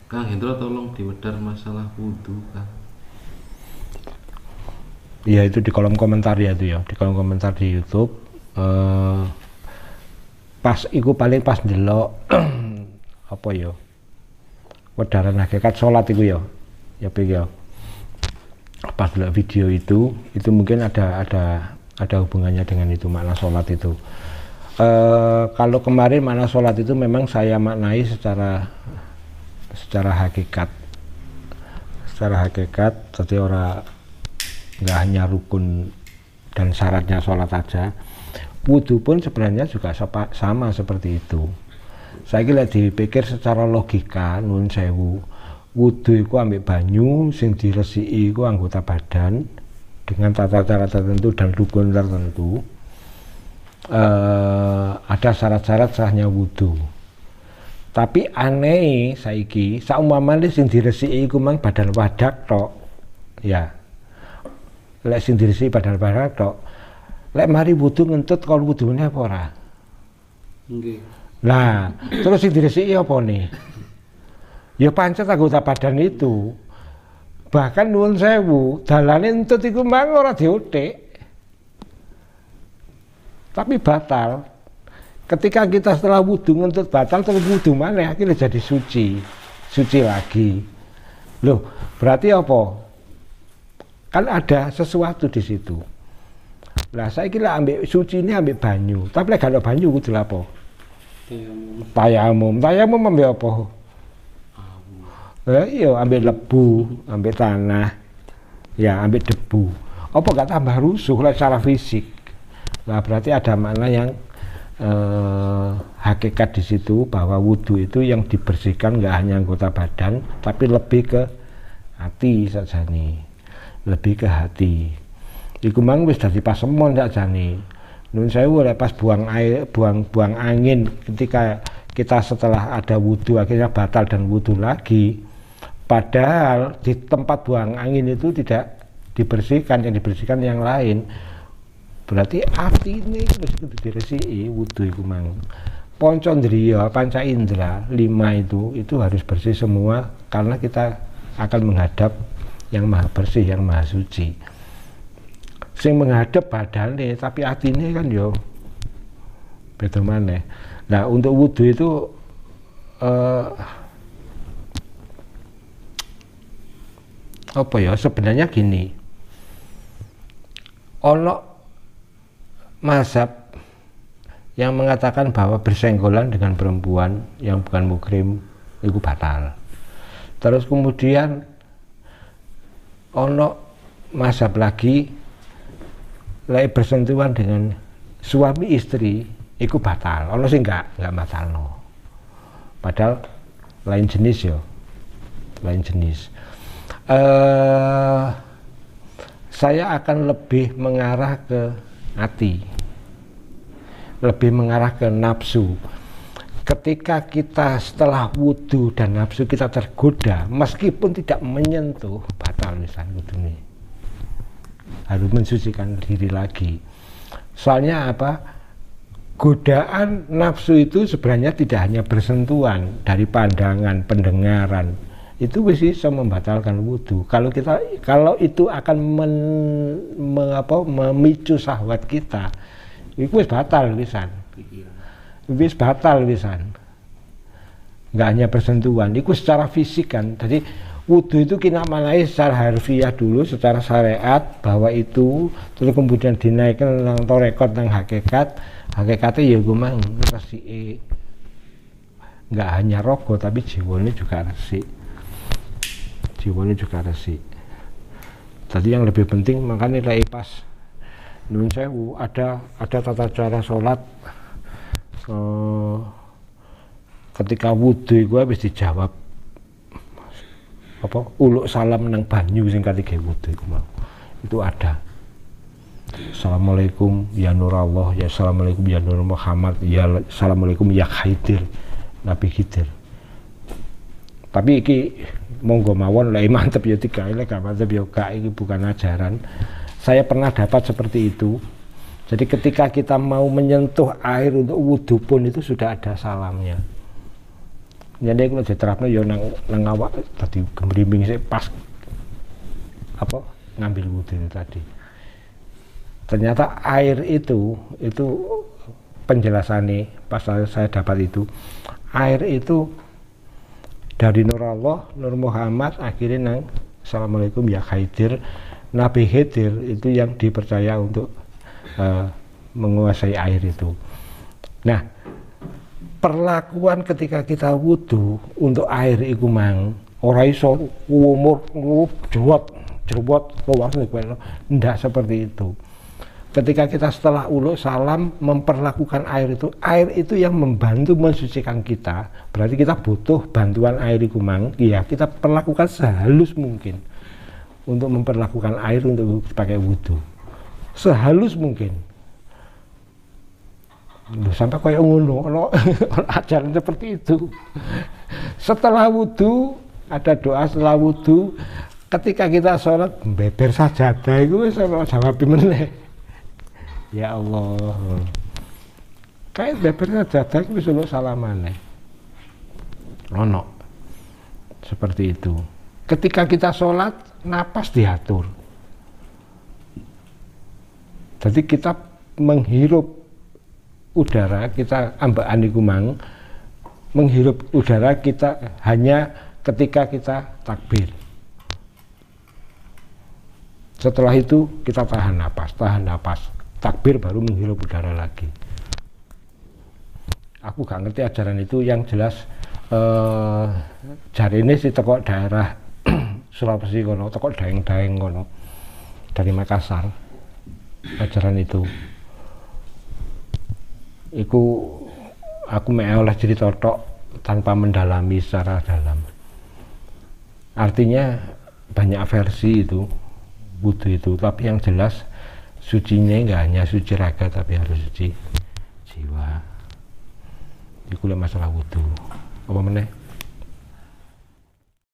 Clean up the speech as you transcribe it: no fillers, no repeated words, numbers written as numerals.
Kang Hendro tolong diwedar masalah wudhu Kang. Iya itu di kolom komentar ya, itu ya di kolom komentar di YouTube. Pas iku paling pas ndelok apa ya, wedaran hakikat sholat itu ya ya pas ndelok video itu mungkin ada hubungannya dengan itu, makna sholat itu. Kalau kemarin makna sholat itu memang saya maknai secara hakikat, jadi orang nggak hanya rukun dan syaratnya sholat aja, wudhu pun sebenarnya juga sama seperti itu. Saya kira dipikir secara logika, nun sewu, wudhu itu ambil banyu sing diresiki itu anggota badan dengan tata cara tertentu dan rukun tertentu. Ada syarat-syarat sahnya wudhu. Tapi aneh saiki saumpamane sing diresiki iku mang badan wadak tok. Ya. Lek sing diresiki badan wadak tok. Lek mari wudhu ngentut kalau wudhune apa ora? Nggih. Lah, terus sing diresiki apa nih? Ya pancet anggota badan itu. Bahkan nuwun sewu, dalane entut iku mang ora diothik. Tapi batal. Ketika kita setelah wudhu ngentut batal, terus wudhu mana akhirnya jadi suci lagi. Loh, berarti apa? Kan ada sesuatu di situ. Lah saya kira ambil suci ini ambil banyu, tapi kalau banyu kudu apa? Tayamum ambil apa? Iya ambil lebu, ambil tanah, ya ambil debu. Apa gak tambah rusuh lah secara fisik? Nah berarti ada makna yang hakikat di situ, bahwa wudhu itu yang dibersihkan nggak hanya anggota badan tapi lebih ke hati saja nih, lebih ke hati. Iku mang wis dadi pasemon saja nih. Nun sewu pas buang air, buang angin ketika kita setelah ada wudhu akhirnya batal dan wudhu lagi. Padahal di tempat buang angin itu tidak dibersihkan, yang dibersihkan yang lain. Berarti hati ini harus diresiki wudhu itu mang. Poncondriya, panca indera 5 itu harus bersih semua, karena kita akan menghadap yang maha bersih, yang maha suci. Sing menghadap badannya, tapi hati ini kan yo beda maneh. Nah untuk wudhu itu apa ya, sebenarnya gini, ono mazhab yang mengatakan bahwa bersenggolan dengan perempuan yang bukan muhrim itu batal. Terus kemudian ono mazhab lagi, lek bersentuhan dengan suami istri itu batal. Ono sih enggak batalno. Padahal lain jenis ya, lain jenis. Saya akan lebih mengarah ke hati, lebih mengarah ke nafsu. Ketika kita setelah wudhu dan nafsu kita tergoda, meskipun tidak menyentuh, batal misalnya wudhu ini, harus mensucikan diri lagi. Soalnya apa? Godaan nafsu itu sebenarnya tidak hanya bersentuhan, dari pandangan, pendengaran, itu bisa membatalkan wudhu. Kalau itu akan memicu syahwat kita, itu wis batal pisan. Wis batal pisan. Enggak hanya bersentuhan, itu secara fisik kan. Jadi wudhu itu kita maknai secara harfiah dulu, secara syariat, bahwa itu, terus kemudian dinaikkan nang torekot nang hakikat. Hakikatnya ya gue mang resik. Enggak hanya rogo tapi jiwanya juga resik. Jiwanya juga resik. Jadi yang lebih penting makanya pas nun sewu ada tata cara sholat. Ketika wudhu gue habis dijawab apa uluk salam nang banyu sing katiga wudhu itu ada. Assalamualaikum ya Nur Allah, ya Assalamualaikum ya Nur Muhammad, ya Assalamualaikum ya Khidir, Nabi Khidir. Tapi iki monggo mawon lek mantep ya tiga, lek gak mantep ya gak, iki bukan ajaran. Saya pernah dapat seperti itu. Jadi ketika kita mau menyentuh air untuk wudhu pun itu sudah ada salamnya. Jadi kalau diterapno ya nang awak tadi gembrimbing sih pas apa ngambil wudhu itu tadi. Ternyata air itu penjelasannya pas saya dapat itu, air itu dari Nur Allah, Nur Muhammad, akhirnya nang Assalamualaikum ya Khidir, Nabi Khidir itu yang dipercaya untuk menguasai air itu. Nah, perlakuan ketika kita wudhu untuk air iku mang ora iso umur jewot keluar ndak seperti itu. Ketika kita setelah uluk salam memperlakukan air itu yang membantu mensucikan kita, berarti kita butuh bantuan air iku mang. Iya, kita perlakukan sehalus mungkin untuk memperlakukan air untuk dipakai wudhu, sehalus mungkin. Sampai kayak ngono, kalau ajaran seperti itu. Setelah wudhu, ada doa setelah wudhu. Ketika kita sholat, beber sajadah itu sama jawab meneh. Ya Allah, kayak beber sajadah itu bisa salaman. Ono, seperti itu. Ketika kita sholat, napas diatur. Jadi kita menghirup udara, kita ambaan iku mang, menghirup udara kita hanya ketika kita takbir. Setelah itu kita tahan napas, takbir baru menghirup udara lagi. Aku gak ngerti ajaran itu, yang jelas jari ini sih teko daerah Sulawesi kono, teko daeng-daeng kono, dari Makassar ajaran itu. Iku aku oleh cerita tok tanpa mendalami secara dalam. Artinya banyak versi itu wudhu itu, tapi yang jelas sucinya nggak hanya suci raga tapi harus suci jiwa. Iku masalah wudhu. Apa meneh?